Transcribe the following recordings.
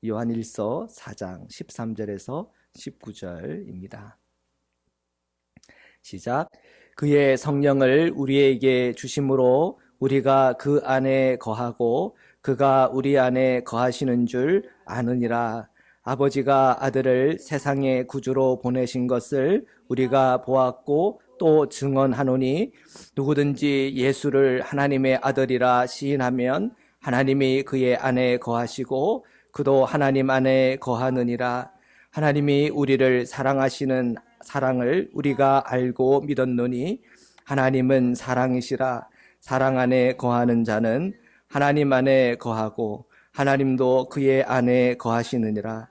요한일서 4장 13절에서 19절입니다. 시작. 그의 성령을 우리에게 주심으로 우리가 그 안에 거하고 그가 우리 안에 거하시는 줄 아느니라. 아버지가 아들을 세상의 구주로 보내신 것을 우리가 보았고 또 증언하노니 누구든지 예수를 하나님의 아들이라 시인하면 하나님이 그의 안에 거하시고 그도 하나님 안에 거하느니라. 하나님이 우리를 사랑하시는 사랑을 우리가 알고 믿었노니 하나님은 사랑이시라. 사랑 안에 거하는 자는 하나님 안에 거하고 하나님도 그의 안에 거하시느니라.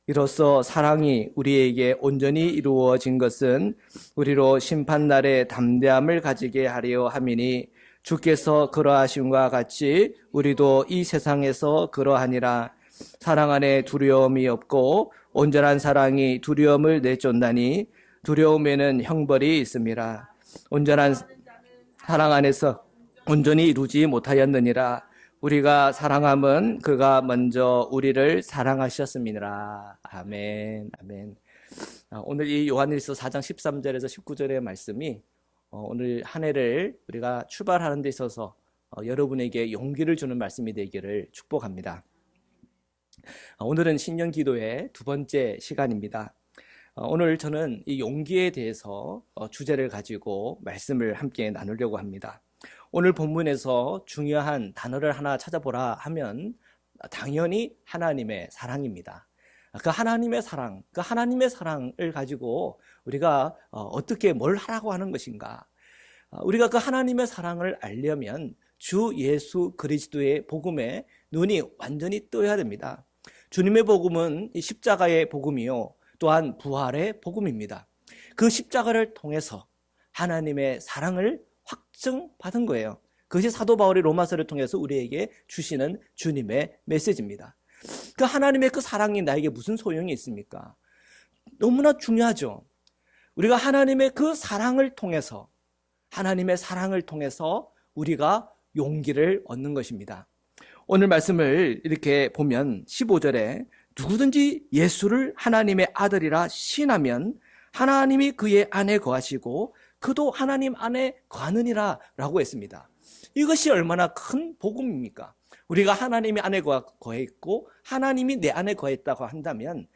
이로써 사랑이 우리에게 온전히 이루어진 것은 우리로 심판날에 담대함을 가지게 하려 함이니 주께서 그러하심과 같이 우리도 이 세상에서 그러하니라. 사랑 안에 두려움이 없고 온전한 사랑이 두려움을 내쫓나니 두려움에는 형벌이 있음이라. 온전한 사랑 안에서 온전히 이루지 못하였느니라. 우리가 사랑함은 그가 먼저 우리를 사랑하셨음이니라. 아멘. 아멘. 오늘 이 요한일서 4장 13절에서 19절의 말씀이 오늘 한 해를 우리가 출발하는 데 있어서 여러분에게 용기를 주는 말씀이 되기를 축복합니다. 오늘은 신년 기도의 두 번째 시간입니다. 오늘 저는 이 용기에 대해서 주제를 가지고 말씀을 함께 나누려고 합니다. 오늘 본문에서 중요한 단어를 하나 찾아보라 하면 당연히 하나님의 사랑입니다. 그 하나님의 사랑, 그 하나님의 사랑을 가지고 우리가 어떻게 뭘 하라고 하는 것인가? 우리가 그 하나님의 사랑을 알려면 주 예수 그리스도의 복음에 눈이 완전히 떠야 됩니다. 주님의 복음은 이 십자가의 복음이요, 또한 부활의 복음입니다. 그 십자가를 통해서 하나님의 사랑을 확증받은 거예요. 그것이 사도 바울이 로마서를 통해서 우리에게 주시는 주님의 메시지입니다. 그 하나님의 그 사랑이 나에게 무슨 소용이 있습니까? 너무나 중요하죠. 우리가 하나님의 그 사랑을 통해서, 하나님의 사랑을 통해서 우리가 용기를 얻는 것입니다. 오늘 말씀을 이렇게 보면 15절에 누구든지 예수를 하나님의 아들이라 시인하면 하나님이 그의 안에 거하시고 그도 하나님 안에 거하느니라 라고 했습니다. 이것이 얼마나 큰 복음입니까? 우리가 하나님의 안에 거해 있고 하나님이 내 안에 거했다고 한다면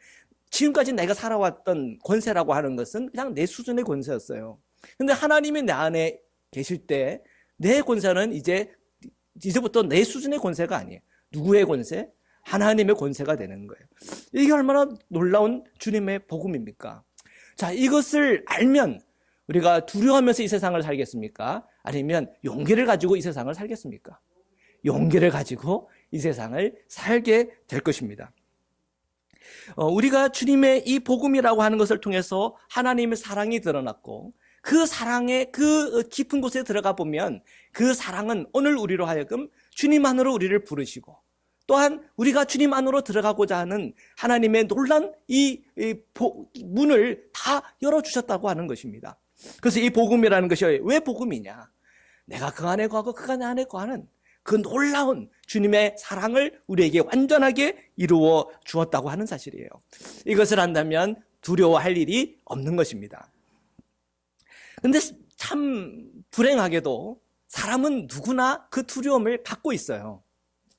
지금까지 내가 살아왔던 권세라고 하는 것은 그냥 내 수준의 권세였어요. 근데 하나님이 내 안에 계실 때 내 권세는 이제부터 내 수준의 권세가 아니에요. 누구의 권세? 하나님의 권세가 되는 거예요. 이게 얼마나 놀라운 주님의 복음입니까? 자, 이것을 알면 우리가 두려워하면서 이 세상을 살겠습니까? 아니면 용기를 가지고 이 세상을 살겠습니까? 용기를 가지고 이 세상을 살게 될 것입니다. 우리가 주님의 이 복음이라고 하는 것을 통해서 하나님의 사랑이 드러났고 그 사랑의 그 깊은 곳에 들어가 보면 그 사랑은 오늘 우리로 하여금 주님 안으로 우리를 부르시고 또한 우리가 주님 안으로 들어가고자 하는 하나님의 놀란 이 문을 다 열어주셨다고 하는 것입니다. 그래서 이 복음이라는 것이 왜 복음이냐? 내가 그 안에 거하고 그가 내 안에 거하는 그 놀라운 주님의 사랑을 우리에게 완전하게 이루어 주었다고 하는 사실이에요. 이것을 안다면 두려워할 일이 없는 것입니다. 근데 참 불행하게도 사람은 누구나 그 두려움을 갖고 있어요.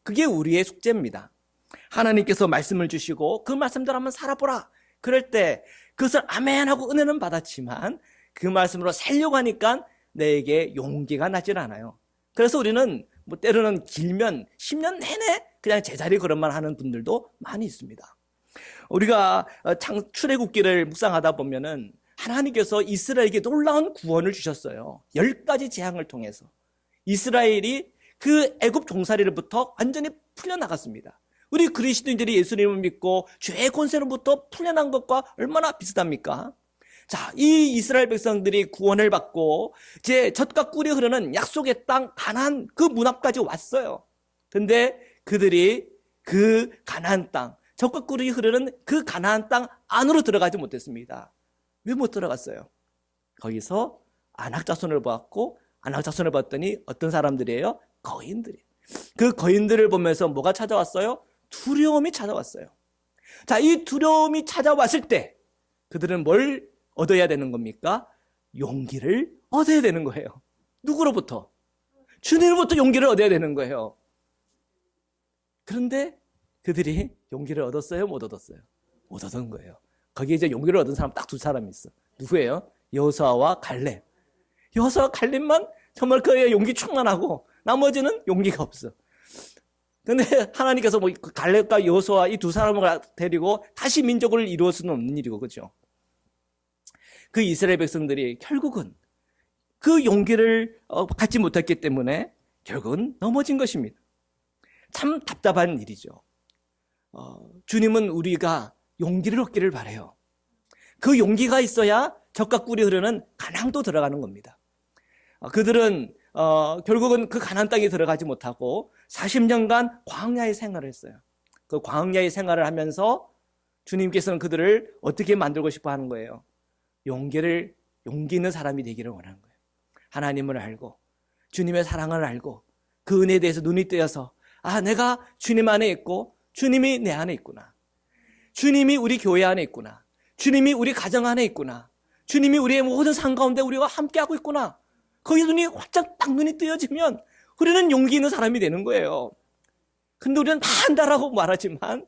그게 우리의 숙제입니다. 하나님께서 말씀을 주시고 그 말씀대로 한번 살아보라. 그럴 때 그것을 아멘 하고 은혜는 받았지만 그 말씀으로 살려고 하니까 내게 용기가 나질 않아요. 그래서 우리는 때로는 길면 10년 내내 그냥 제자리 걸음만 하는 분들도 많이 있습니다. 우리가 출애굽기를 묵상하다 보면은 하나님께서 이스라엘에게 놀라운 구원을 주셨어요. 10가지 재앙을 통해서 이스라엘이 그 애굽 종살이로부터 완전히 풀려나갔습니다. 우리 그리스도인들이 예수님을 믿고 죄의 권세로부터 풀려난 것과 얼마나 비슷합니까? 자, 이 이스라엘 백성들이 구원을 받고 이제 젖과 꿀이 흐르는 약속의 땅 가나안 그 문 앞까지 왔어요. 근데 그들이 그 가나안 땅, 젖과 꿀이 흐르는 그 가나안 땅 안으로 들어가지 못했습니다. 왜 못 들어갔어요? 거기서 안악자손을 보았고 안악자손을 봤더니 어떤 사람들이에요? 거인들이. 그 거인들을 보면서 뭐가 찾아왔어요? 두려움이 찾아왔어요. 자, 이 두려움이 찾아왔을 때 그들은 뭘 얻어야 되는 겁니까? 용기를 얻어야 되는 거예요. 누구로부터? 주님으로부터 용기를 얻어야 되는 거예요. 그런데 그들이 용기를 얻었어요? 못 얻었어요? 못 얻은 거예요. 거기에 이제 용기를 얻은 사람 딱 두 사람이 있어. 누구예요? 여호수아와 칼렙. 여호수아와 칼렙만 정말 그의 용기 충만하고 나머지는 용기가 없어. 근데 하나님께서 뭐 갈렙과 여호수아 이 두 사람을 데리고 다시 민족을 이루을 수는 없는 일이고, 그렇죠? 그 이스라엘 백성들이 결국은 그 용기를 갖지 못했기 때문에 결국은 넘어진 것입니다. 참 답답한 일이죠. 주님은 우리가 용기를 얻기를 바라요. 그 용기가 있어야 적과 꿀이 흐르는 가나안도 들어가는 겁니다. 그들은 결국은 그 가나안 땅에 들어가지 못하고 40년간 광야의 생활을 했어요. 그 광야의 생활을 하면서 주님께서는 그들을 어떻게 만들고 싶어 하는 거예요? 용기 있는 사람이 되기를 원하는 거예요. 하나님을 알고 주님의 사랑을 알고 그 은혜에 대해서 눈이 뜨여서 내가 주님 안에 있고 주님이 내 안에 있구나. 주님이 우리 교회 안에 있구나. 주님이 우리 가정 안에 있구나. 주님이 우리의 모든 삶 가운데 우리와 함께하고 있구나. 거기에 눈이 활짝 딱 눈이 뜨여지면 우리는 용기 있는 사람이 되는 거예요. 근데 우리는 다 안다라고 말하지만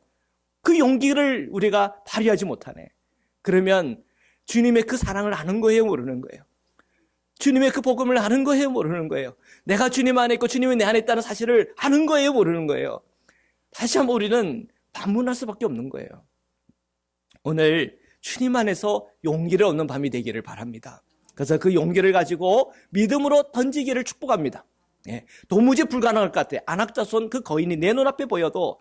그 용기를 우리가 발휘하지 못하네. 그러면 주님의 그 사랑을 아는 거예요, 모르는 거예요? 주님의 그 복음을 아는 거예요, 모르는 거예요? 내가 주님 안에 있고 주님이 내 안에 있다는 사실을 아는 거예요, 모르는 거예요? 다시 한번 우리는 반문할 수밖에 없는 거예요. 오늘 주님 안에서 용기를 얻는 밤이 되기를 바랍니다. 그래서 그 용기를 가지고 믿음으로 던지기를 축복합니다. 도무지 불가능할 것 같아요. 안악자손 그 거인이 내 눈앞에 보여도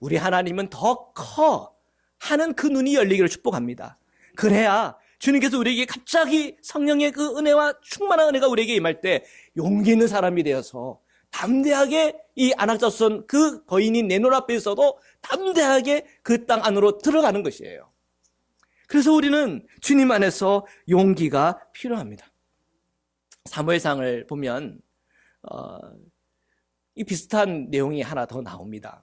우리 하나님은 더 커 하는 그 눈이 열리기를 축복합니다. 그래야 주님께서 우리에게 갑자기 성령의 그 은혜와 충만한 은혜가 우리에게 임할 때 용기 있는 사람이 되어서 담대하게 이 안악자손 그 거인이 내 눈앞에 있어도 담대하게 그 땅 안으로 들어가는 것이에요. 그래서 우리는 주님 안에서 용기가 필요합니다. 사무엘상을 보면 이 비슷한 내용이 하나 더 나옵니다.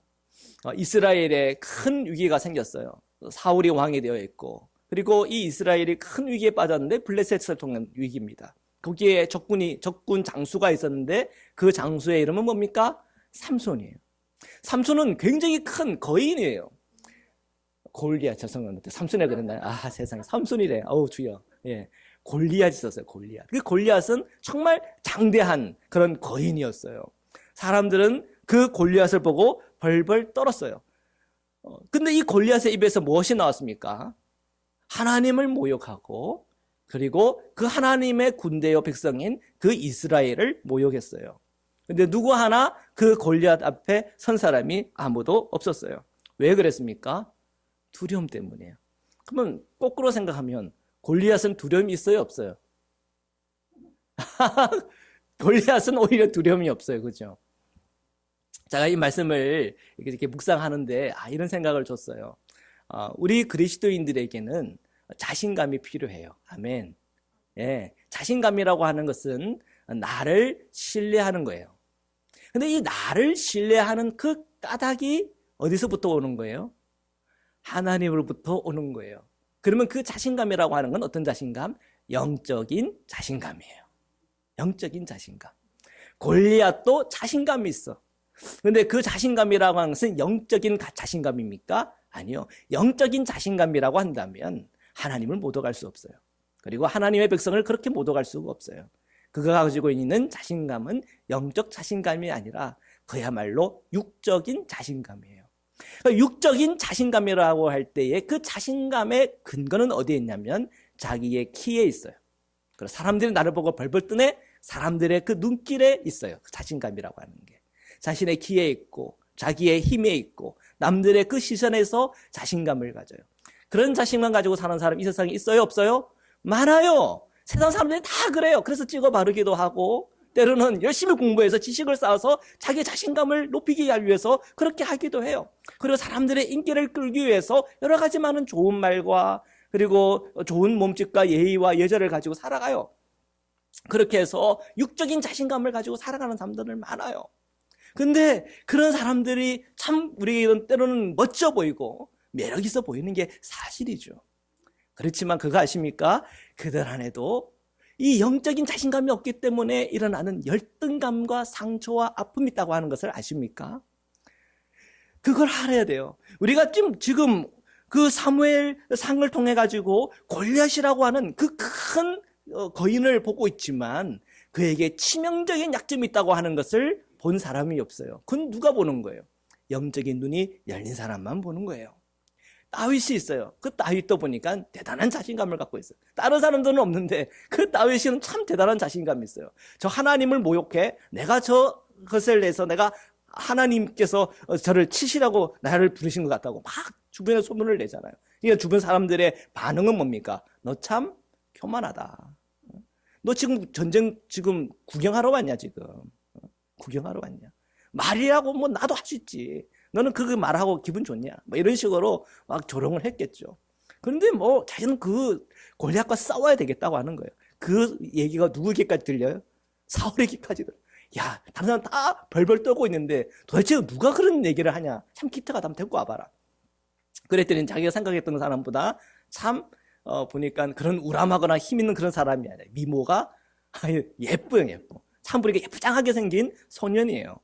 이스라엘에 큰 위기가 생겼어요. 사울이 왕이 되어 있고, 그리고 이 이스라엘이 큰 위기에 빠졌는데 블레셋을 통한 위기입니다. 거기에 적군 장수가 있었는데 그 장수의 이름은 뭡니까? 삼손이에요. 삼손은 굉장히 큰 거인이에요. 골리앗, 죄송합니다. 삼손이 그랬나요? 세상에 삼손이래. 주여. 골리앗이 있었어요. 골리앗. 그 골리앗은 정말 장대한 그런 거인이었어요. 사람들은 그 골리앗을 보고 벌벌 떨었어요. 근데 이 골리앗의 입에서 무엇이 나왔습니까? 하나님을 모욕하고, 그리고 그 하나님의 군대요 백성인 그 이스라엘을 모욕했어요. 근데 누구 하나 그 골리앗 앞에 선 사람이 아무도 없었어요. 왜 그랬습니까? 두려움 때문이에요. 그러면 거꾸로 생각하면 골리앗은 두려움이 있어요, 없어요? 골리앗은 오히려 두려움이 없어요, 그죠? 제가 이 말씀을 이렇게 묵상하는데 이런 생각을 줬어요. 우리 그리스도인들에게는 자신감이 필요해요. 아멘. 자신감이라고 하는 것은 나를 신뢰하는 거예요. 근데 이 나를 신뢰하는 그 까닭이 어디서부터 오는 거예요? 하나님으로부터 오는 거예요. 그러면 그 자신감이라고 하는 건 어떤 자신감? 영적인 자신감이에요. 영적인 자신감. 골리앗도 자신감이 있어. 근데 그 자신감이라고 하는 것은 영적인 자신감입니까? 아니요. 영적인 자신감이라고 한다면 하나님을 못 얻어갈 수 없어요. 그리고 하나님의 백성을 그렇게 못 얻어갈 수가 없어요. 그가 가지고 있는 자신감은 영적 자신감이 아니라 그야말로 육적인 자신감이에요. 육적인 자신감이라고 할 때에 그 자신감의 근거는 어디에 있냐면 자기의 키에 있어요. 그래서 사람들이 나를 보고 벌벌 뜨네? 사람들의 그 눈길에 있어요. 그 자신감이라고 하는 게. 자신의 키에 있고 자기의 힘에 있고 남들의 그 시선에서 자신감을 가져요. 그런 자신감 가지고 사는 사람 이 세상에 있어요, 없어요? 많아요. 세상 사람들이 다 그래요. 그래서 찍어 바르기도 하고 때로는 열심히 공부해서 지식을 쌓아서 자기 자신감을 높이기 위해서 그렇게 하기도 해요. 그리고 사람들의 인기를 끌기 위해서 여러 가지 많은 좋은 말과 그리고 좋은 몸짓과 예의와 예절을 가지고 살아가요. 그렇게 해서 육적인 자신감을 가지고 살아가는 사람들은 많아요. 근데 그런 사람들이 참 우리에게는 때로는 멋져 보이고 매력 있어 보이는 게 사실이죠. 그렇지만 그거 아십니까? 그들 안에도 이 영적인 자신감이 없기 때문에 일어나는 열등감과 상처와 아픔이 있다고 하는 것을 아십니까? 그걸 알아야 돼요. 우리가 지금 그 사무엘 상을 통해 가지고 골리앗이라고 하는 그 큰 거인을 보고 있지만 그에게 치명적인 약점이 있다고 하는 것을 본 사람이 없어요. 그건 누가 보는 거예요? 영적인 눈이 열린 사람만 보는 거예요. 다윗이 있어요. 그 다윗도 보니까 대단한 자신감을 갖고 있어요. 다른 사람들은 없는데 그 다윗은 참 대단한 자신감이 있어요. 저 하나님을 모욕해 내가 저것을 내서 내가 하나님께서 저를 치시라고 나를 부르신 것 같다고 막 주변에 소문을 내잖아요. 그러니까 주변 사람들의 반응은 뭡니까? 너 참 교만하다. 너 지금 전쟁 지금 구경하러 왔냐 지금? 구경하러 왔냐? 말이라고 뭐 나도 할 수 있지. 너는 그거 말하고 기분 좋냐? 뭐 이런 식으로 막 조롱을 했겠죠. 그런데 뭐 자기는 그 골리앗과 싸워야 되겠다고 하는 거예요. 그 얘기가 누구에게까지 들려요? 사울에게까지 들려요. 야, 다른 사람 다 벌벌 떨고 있는데 도대체 누가 그런 얘기를 하냐? 참 기특하다. 한번 데리고 와봐라. 그랬더니 자기가 생각했던 사람보다 참 보니까 그런 우람하거나 힘 있는 그런 사람이 아니라 미모가 예뻐요, 예뻐. 참 보니까 예쁘장하게 생긴 소년이에요.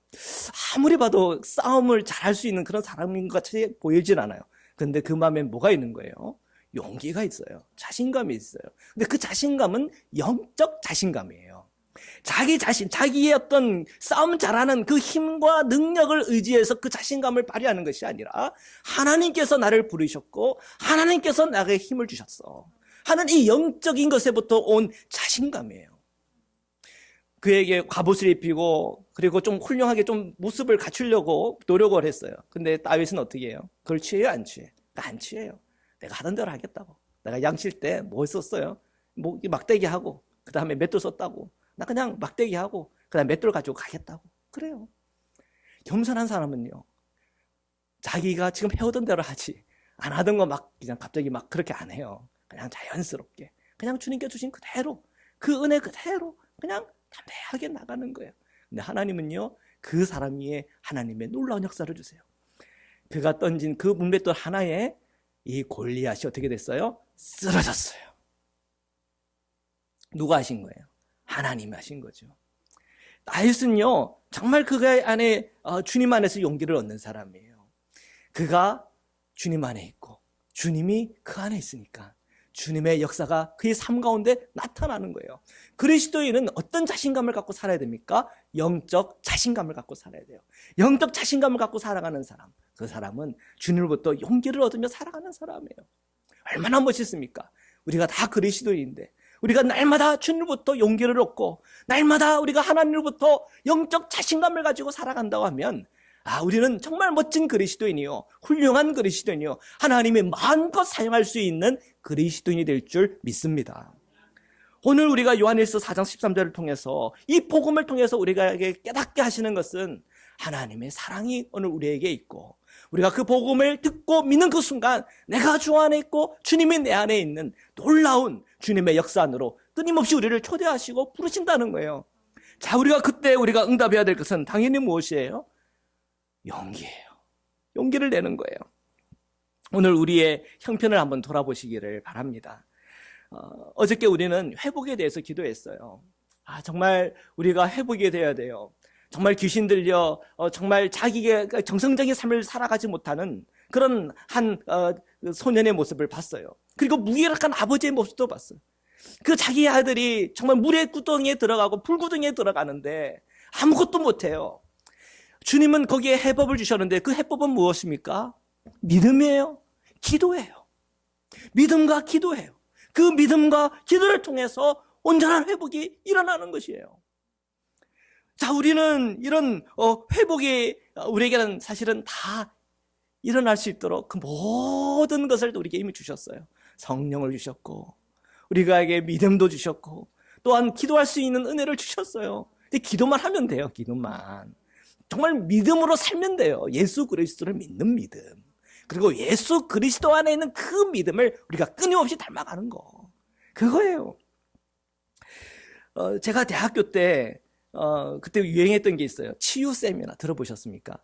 아무리 봐도 싸움을 잘할 수 있는 그런 사람인 것 같이 보이진 않아요. 근데 그 마음에 뭐가 있는 거예요? 용기가 있어요. 자신감이 있어요. 근데 그 자신감은 영적 자신감이에요. 자기 자신, 자기의 어떤 싸움 잘하는 그 힘과 능력을 의지해서 그 자신감을 발휘하는 것이 아니라 하나님께서 나를 부르셨고 하나님께서 나에게 힘을 주셨어 하는 이 영적인 것에부터 온 자신감이에요. 그에게 갑옷을 입히고 그리고 좀 훌륭하게 좀 모습을 갖추려고 노력을 했어요. 근데 다윗은 어떻게 해요? 그걸 취해요? 안 취해? 안 취해요. 내가 하던 대로 하겠다고. 내가 양칠 때 뭐 썼어요? 뭐 막대기 하고 그 다음에 맷돌 썼다고. 나 그냥 막대기 하고 그 다음에 맷돌 가지고 가겠다고. 그래요. 겸손한 사람은요, 자기가 지금 해오던 대로 하지 안 하던 거 막 그냥 갑자기 막 그렇게 안 해요. 그냥 자연스럽게 그냥 주님께 주신 그대로 그 은혜 그대로 그냥 담대하게 나가는 거예요. 근데 하나님은요, 그 사람 위에 하나님의 놀라운 역사를 주세요. 그가 던진 그 문맷돌 하나에 이 골리앗이 어떻게 됐어요? 쓰러졌어요. 누가 하신 거예요? 하나님이 하신 거죠. 다윗은요, 정말 그가 안에 주님 안에서 용기를 얻는 사람이에요. 그가 주님 안에 있고 주님이 그 안에 있으니까 주님의 역사가 그의 삶 가운데 나타나는 거예요. 그리스도인은 어떤 자신감을 갖고 살아야 됩니까? 영적 자신감을 갖고 살아야 돼요. 영적 자신감을 갖고 살아가는 사람, 그 사람은 주님으로부터 용기를 얻으며 살아가는 사람이에요. 얼마나 멋있습니까? 우리가 다 그리스도인인데 우리가 날마다 주님으로부터 용기를 얻고 날마다 우리가 하나님으로부터 영적 자신감을 가지고 살아간다고 하면 우리는 정말 멋진 그리스도인이요, 훌륭한 그리스도인이요, 하나님의 마음껏 사용할 수 있는 그리스도인이 될 줄 믿습니다. 오늘 우리가 요한일서 4장 13절을 통해서 이 복음을 통해서 우리에게 깨닫게 하시는 것은 하나님의 사랑이 오늘 우리에게 있고 우리가 그 복음을 듣고 믿는 그 순간 내가 주 안에 있고 주님이 내 안에 있는 놀라운 주님의 역사 안으로 끊임없이 우리를 초대하시고 부르신다는 거예요. 자, 우리가 그때 우리가 응답해야 될 것은 당연히 무엇이에요? 용기예요. 용기를 내는 거예요. 오늘 우리의 형편을 한번 돌아보시기를 바랍니다. 어저께 우리는 회복에 대해서 기도했어요. 정말 우리가 회복이 되어야 돼요. 정말 귀신 들려 정말 자기의 정상적인 삶을 살아가지 못하는 그런 한 소년의 모습을 봤어요. 그리고 무기력한 아버지의 모습도 봤어요. 그 자기 아들이 정말 물의 구덩이에 들어가고 불구덩이에 들어가는데 아무것도 못해요. 주님은 거기에 해법을 주셨는데 그 해법은 무엇입니까? 믿음이에요. 기도예요. 믿음과 기도예요. 그 믿음과 기도를 통해서 온전한 회복이 일어나는 것이에요. 자, 우리는 이런 회복이 우리에게는 사실은 다 일어날 수 있도록 그 모든 것을 우리에게 이미 주셨어요. 성령을 주셨고 우리가에게 믿음도 주셨고 또한 기도할 수 있는 은혜를 주셨어요. 근데 기도만 하면 돼요. 기도만. 정말 믿음으로 살면 돼요. 예수 그리스도를 믿는 믿음. 그리고 예수 그리스도 안에 있는 그 믿음을 우리가 끊임없이 닮아가는 거. 그거예요. 제가 대학교 때 그때 유행했던 게 있어요. 치유 세미나 들어보셨습니까?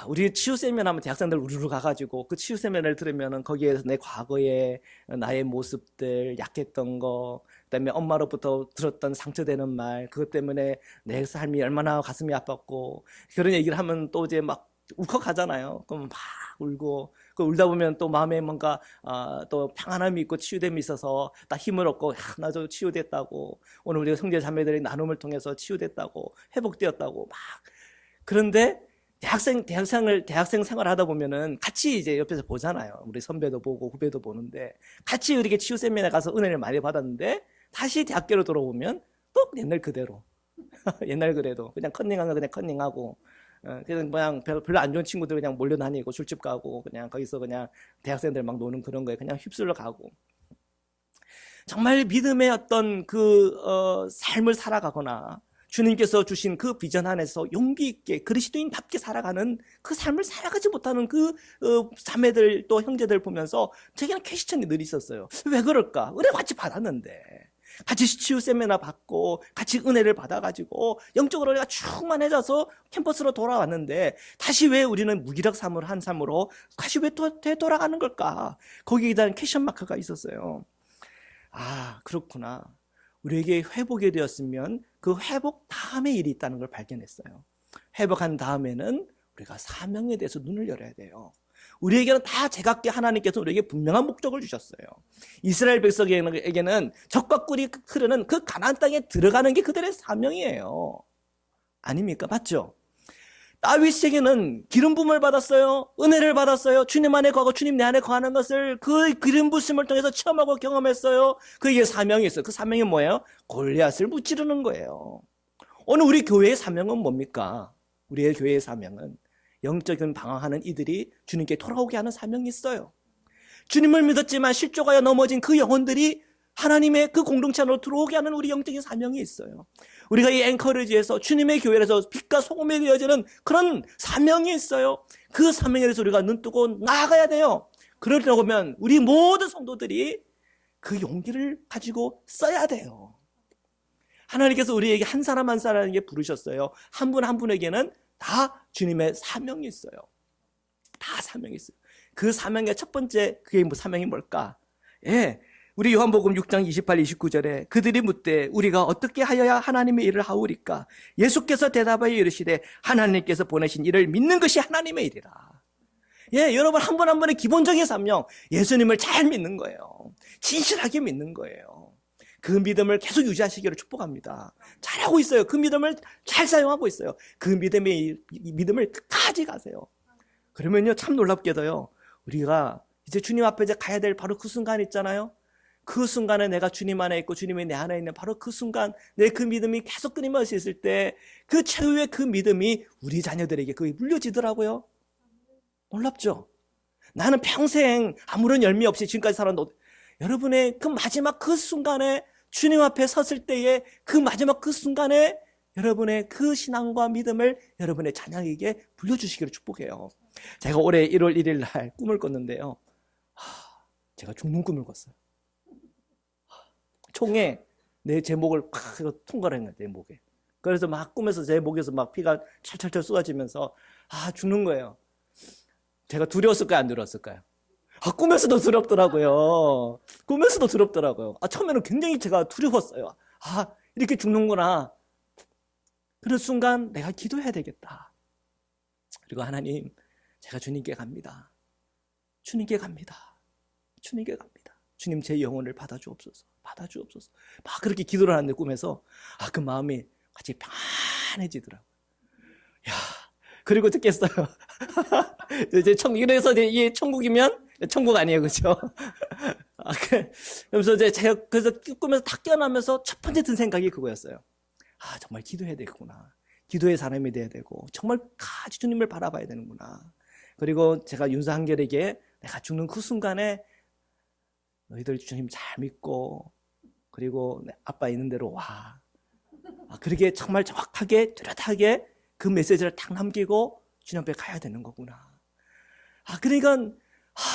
우리 치유 세미나 하면 대학생들 우르르 가가지고 그 치유 세미나를 들으면은 거기에서 내 과거에 나의 모습들, 약했던 거, 그다음에 엄마로부터 들었던 상처되는 말, 그것 때문에 내 삶이 얼마나 가슴이 아팠고 그런 얘기를 하면 또 이제 막 울컥하잖아요. 그럼 막 울고 그 울다 보면 또 마음에 뭔가 또 평안함이 있고 치유됨이 있어서 딱 힘을 얻고 나도 치유됐다고, 오늘 우리 형제 자매들의 나눔을 통해서 치유됐다고, 회복되었다고 막. 그런데 대학생 생활 하다 보면은 같이 이제 옆에서 보잖아요. 우리 선배도 보고 후배도 보는데 같이 이렇게 치유 세미나 가서 은혜를 많이 받았는데 다시 대학교로 돌아오면 또 옛날 그대로 옛날 그래도 그냥 컨닝한 거 그냥 컨닝하고, 그냥 별로 안 좋은 친구들 그냥 몰려다니고 술집 가고 그냥 거기서 그냥 대학생들 막 노는 그런 거에 그냥 휩쓸려 가고, 정말 믿음의 어떤 삶을 살아가거나 주님께서 주신 그 비전 안에서 용기 있게 그리스도인답게 살아가는 그 삶을 살아가지 못하는 자매들 또 형제들 보면서 제게는 퀘스천이 늘 있었어요. 왜 그럴까? 은혜 같이 받았는데, 같이 치유 세미나 받고 같이 은혜를 받아가지고 영적으로 내가 충만해져서 캠퍼스로 돌아왔는데 다시 왜 우리는 무기력 삶을 한 삶으로 다시 왜 되돌아가는 걸까? 거기에 대한 퀘스천 마크가 있었어요. 그렇구나. 우리에게 회복이 되었으면 그 회복 다음에 일이 있다는 걸 발견했어요. 회복한 다음에는 우리가 사명에 대해서 눈을 열어야 돼요. 우리에게는 다 제각기 하나님께서 우리에게 분명한 목적을 주셨어요. 이스라엘 백성에게는 적과 꿀이 흐르는 그 가나안 땅에 들어가는 게 그들의 사명이에요. 아닙니까? 맞죠? 다윗에게는 기름 부음을 받았어요. 은혜를 받았어요. 주님 안에 거하고 주님 내 안에 거하는 것을 그 기름 부심을 통해서 체험하고 경험했어요. 그에게 사명이 있어요. 그 사명이 뭐예요? 골리앗을 무찌르는 거예요. 오늘 우리 교회의 사명은 뭡니까? 우리의 교회의 사명은 영적인 방황하는 이들이 주님께 돌아오게 하는 사명이 있어요. 주님을 믿었지만 실족하여 넘어진 그 영혼들이 하나님의 그 공동체 안으로 들어오게 하는 우리 영적인 사명이 있어요. 우리가 이 앵커리지에서 주님의 교회에서 빛과 소금이 되어지는 그런 사명이 있어요. 그 사명에 대해서 우리가 눈뜨고 나아가야 돼요. 그러려면 우리 모든 성도들이 그 용기를 가지고 써야 돼요. 하나님께서 우리에게 한 사람 한 사람에게 부르셨어요. 한 분 한 분에게는 다 주님의 사명이 있어요. 다 사명이 있어요. 그 사명의 첫 번째 사명이 뭘까? 우리 요한복음 6장 28, 29절에 그들이 묻되 우리가 어떻게 하여야 하나님의 일을 하오리까? 예수께서 대답하여 이르시되 하나님께서 보내신 일을 믿는 것이 하나님의 일이라. 여러분 한 분 한 분의 기본적인 사명, 예수님을 잘 믿는 거예요. 진실하게 믿는 거예요. 그 믿음을 계속 유지하시기를 축복합니다. 잘하고 있어요. 그 믿음을 잘 사용하고 있어요. 그 믿음을 끝까지 가세요. 그러면요 참 놀랍게도요, 우리가 이제 주님 앞에 이제 가야 될 바로 그 순간 있잖아요. 그 순간에 내가 주님 안에 있고 주님이 내 안에 있는 바로 그 순간, 내 그 믿음이 계속 끊임없이 있을 때 그 최후의 그 믿음이 우리 자녀들에게 그게 물려지더라고요. 놀랍죠? 나는 평생 아무런 열매 없이 지금까지 살았는데, 여러분의 그 마지막 그 순간에 주님 앞에 섰을 때의 그 마지막 그 순간에 여러분의 그 신앙과 믿음을 여러분의 자녀에게 물려주시기를 축복해요. 제가 올해 1월 1일 날 꿈을 꿨는데요, 제가 죽는 꿈을 꿨어요. 총에 제 목을 팍 통과를 했는데, 내 목에. 그래서 막 꿈에서 제 목에서 막 피가 철철철 쏟아지면서 죽는 거예요. 제가 두려웠을까요? 안 두려웠을까요? 꿈에서도 두렵더라고요. 꿈에서도 두렵더라고요. 처음에는 굉장히 제가 두려웠어요. 이렇게 죽는구나. 그런 순간 내가 기도해야 되겠다. 그리고 하나님, 제가 주님께 갑니다. 주님께 갑니다. 주님께 갑니다. 주님 제 영혼을 받아주옵소서. 받아주옵소서. 막 그렇게 기도를 하는데 꿈에서 그 마음이 같이 평안해지더라고요. 그리고 듣겠어요. 이제 이래서 이게 천국이면 천국 아니에요, 그렇죠? 그러면서 그래서 꿈에서 탁 깨어나면서 첫 번째 든 생각이 그거였어요. 정말 기도해야 되겠구나. 기도의 사람이 돼야 되고 정말 같이 주님을 바라봐야 되는구나. 그리고 제가 윤사한결에게 내가 죽는 그 순간에 너희들 주님 잘 믿고 그리고 아빠 있는 대로 와. 그렇게 정말 정확하게 뚜렷하게 그 메시지를 딱 남기고 주님 앞에 가야 되는 거구나. 그러니까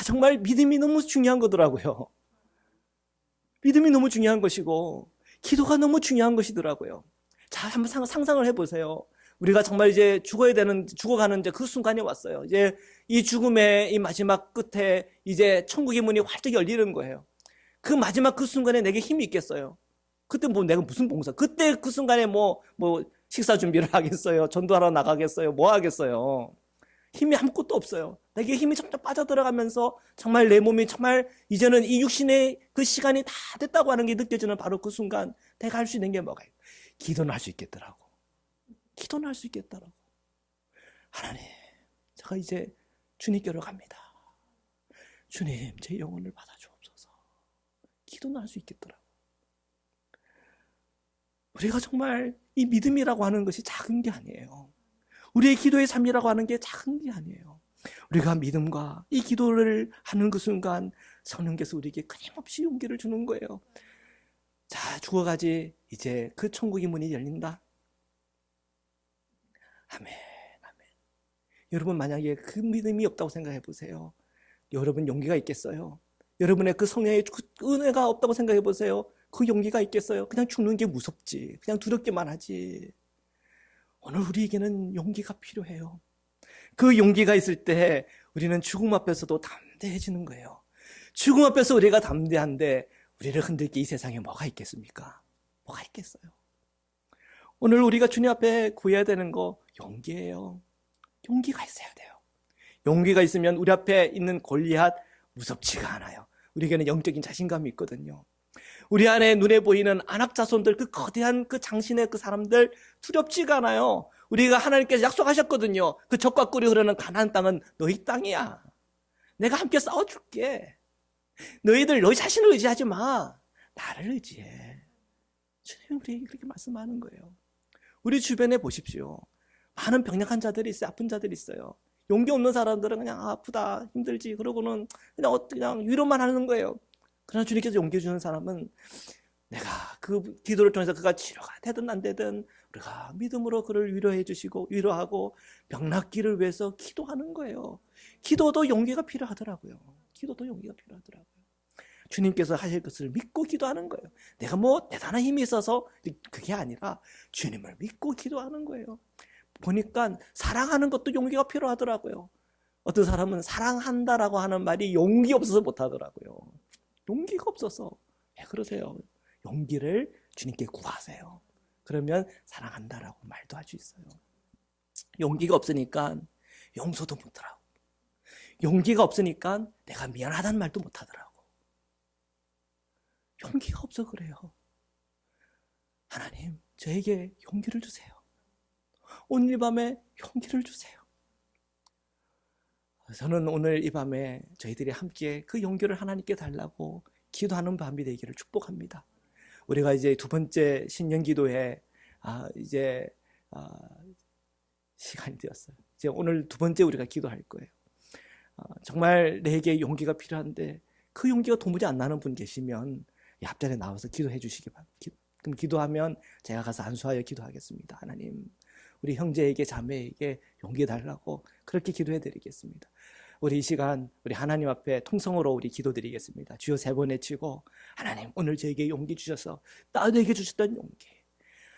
정말 믿음이 너무 중요한 거더라고요. 믿음이 너무 중요한 것이고 기도가 너무 중요한 것이더라고요. 자, 한번 상상을 해보세요. 우리가 정말 이제 죽어가는 이제 그 순간이 왔어요. 이제 이 죽음의 이 마지막 끝에 이제 천국의 문이 활짝 열리는 거예요. 그 마지막 그 순간에 내게 힘이 있겠어요? 그때 뭐 내가 무슨 봉사, 그때 그 순간에 뭐 식사 준비를 하겠어요? 전도하러 나가겠어요? 뭐 하겠어요? 힘이 아무것도 없어요. 내게 힘이 점점 빠져들어가면서 정말 내 몸이 정말 이제는 이 육신의 그 시간이 다 됐다고 하는 게 느껴지는 바로 그 순간 내가 할 수 있는 게 뭐가요? 기도는 할 수 있겠더라고. 기도는 할 수 있겠더라고. 하나님, 제가 이제 주님께로 갑니다. 주님, 제 영혼을 받아주옵소서. 기도는 할 수 있겠더라고. 우리가 정말 이 믿음이라고 하는 것이 작은 게 아니에요. 우리의 기도의 삶이라고 하는 게 작은 게 아니에요. 우리가 믿음과 이 기도를 하는 그 순간 성령께서 우리에게 끊임없이 용기를 주는 거예요. 자, 죽어가지. 이제 그 천국의 문이 열린다. 아멘, 아멘. 여러분 만약에 그 믿음이 없다고 생각해 보세요. 여러분 용기가 있겠어요? 여러분의 그 성령의 은혜가 없다고 생각해 보세요. 그 용기가 있겠어요? 그냥 죽는 게 무섭지. 그냥 두렵기만 하지. 오늘 우리에게는 용기가 필요해요. 그 용기가 있을 때 우리는 죽음 앞에서도 담대해지는 거예요. 죽음 앞에서 우리가 담대한데 우리를 흔들 게 이 세상에 뭐가 있겠습니까? 뭐가 있겠어요? 오늘 우리가 주님 앞에 구해야 되는 거 용기예요. 용기가 있어야 돼요. 용기가 있으면 우리 앞에 있는 골리앗 무섭지가 않아요. 우리에게는 영적인 자신감이 있거든요. 우리 안에 눈에 보이는 안악자손들, 그 거대한 그 장신의 그 사람들 두렵지가 않아요. 우리가 하나님께서 약속하셨거든요. 그 적과 꿀이 흐르는 가나안 땅은 너희 땅이야. 내가 함께 싸워줄게. 너희들 너희 자신을 의지하지 마. 나를 의지해. 주님이 우리에게 그렇게 말씀하는 거예요. 우리 주변에 보십시오. 많은 병약한 자들이 있어요. 아픈 자들이 있어요. 용기 없는 사람들은 그냥 아프다, 힘들지 그러고는 그냥 위로만 하는 거예요. 그러나 주님께서 용기 주는 사람은 내가 그 기도를 통해서 그가 치료가 되든 안 되든 우리가 믿음으로 그를 위로해 주시고 위로하고 병 낫기를 위해서 기도하는 거예요. 기도도 용기가 필요하더라고요. 기도도 용기가 필요하더라고요. 주님께서 하실 것을 믿고 기도하는 거예요. 내가 뭐 대단한 힘이 있어서 그게 아니라 주님을 믿고 기도하는 거예요. 보니까 사랑하는 것도 용기가 필요하더라고요. 어떤 사람은 사랑한다라고 하는 말이 용기 없어서 못하더라고요. 용기가 없어서. 왜 그러세요? 용기를 주님께 구하세요. 그러면 사랑한다라고 말도 할 수 있어요. 용기가 없으니까 용서도 못하라고. 용기가 없으니까 내가 미안하다는 말도 못하더라고. 용기가 없어 그래요. 하나님, 저에게 용기를 주세요. 오늘 이 밤에 용기를 주세요. 저는 오늘 이 밤에 저희들이 함께 그 용기를 하나님께 달라고 기도하는 밤이 되기를 축복합니다. 우리가 이제 두 번째 신년 기도회 시간이 되었어요. 이제 오늘 두 번째 우리가 기도할 거예요. 정말 내게 용기가 필요한데 그 용기가 도무지 안 나는 분 계시면 이 앞자리에 나와서 기도해 주시기 바랍니다. 그럼 기도하면 제가 가서 안수하여 기도하겠습니다. 하나님, 우리 형제에게 자매에게 용기 달라고 그렇게 기도해 드리겠습니다. 우리 이 시간 우리 하나님 앞에 통성으로 우리 기도드리겠습니다. 주여 세 번 외치고 하나님, 오늘 저에게 용기 주셔서 딸에게 주셨던 용기,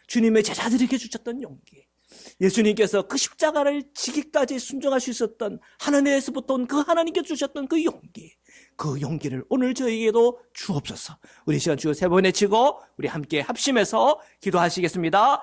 주님의 제자들에게 주셨던 용기, 예수님께서 그 십자가를 지기까지 순종할 수 있었던 하나님에서부터 온 그 하나님께 주셨던 그 용기, 그 용기를 오늘 저에게도 주옵소서. 우리 시간 주여 세 번 외치고 우리 함께 합심해서 기도하시겠습니다.